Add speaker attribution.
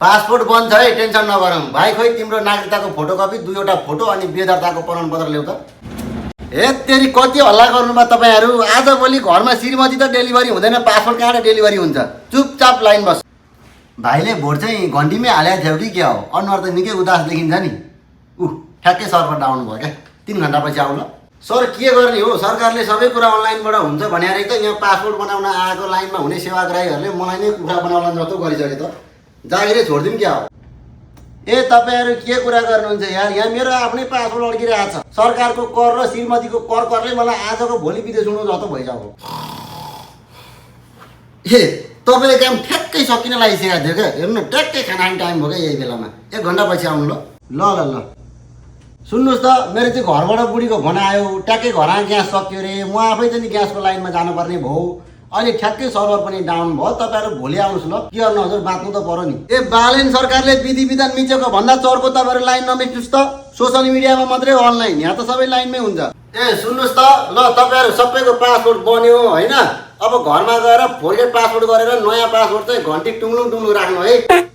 Speaker 1: Passport बन्छ है, tension नगरौँ भाइ। खोइ तिम्रो नागरिकताको फोटोकपी, 2वटा फोटो अनि बेदर्ताको प्रमाणपत्र ल्याउ त। ए तेरी कति हल्ला गर्नुभयो तपाईँहरू। आजभोलि घरमा श्रीमती त डेलिभरी हुँदैन, पासपोर्ट कहाँबाट डेलिभरी हुन्छ? चुपचाप लाइन बस। भाइले भोट चाहिँ घन्टीमै हालेको थियो कि क्या हो? अनुहार त निकै उदास देखिन्छ नि। ठ्याक्कै सर्भर डाउन भयो क्या, 3 घन्टापछि आउनु ल। सर के गर्ने हो, सरकारले सबै कुरा अनलाइनबाट हुन्छ भनेर त यहाँ पासपोर्ट बनाउन आएको लाइनमा हुने सेवाग्राहीहरूले मलाई नै कुखुरा बनाउला जस्तो गरिसके त। जागिरै छोडिदिउँ क्या हो? ए तपाईँहरू के कुरा गर्नुहुन्छ यार, यहाँ मेरो आफ्नै पासपोर्ट अड्किरहेको छ। सरकारको कर र श्रीमतीको करले मलाई आजको भोलि विदेश हुनु जस्तो भइसक्यो। ए तपाईँले काम ठ्याक्कै सकिन लागिसकेको थियो क्या। हेर्नु ट्याक्कै खाना टाइम भयो क्या, यही बेलामा 1 घन्टापछि आउनु ल। ल ल ल सुन्नुहोस् त, मेरो चाहिँ घरबाट बुढीको फोन आयो, ट्याक्कै घरमा ग्यास सक्यो अरे। म आफै चाहिँ ग्यासको लाइनमा जानुपर्ने भयो। अहिले ठ्याक्कै सर्भर पनि डाउन भयो। तपाईँहरू भोलि आउनुहोस् ल। के गर्नु हजुर, बाँच्नु त पर्यो नि। ए बालेन सरकारले विधि विधान मिचेको भन्दा चर्को तपाईँहरू लाइन नमिच्नुहोस् त। सोसियल मिडियामा मात्रै अनलाइन, यहाँ त सबै लाइनमै हुन्छ। ए सुन्नुहोस् त ल, तपाईँहरू सबैको पासपोर्ट बन्यो होइन? अब घरमा गएर फोर्गेट पासपोर्ट गरेर नयाँ पासपोर्ट चाहिँ घन्टी टुङ्लुङ टुङ्लुङ राख्नु है।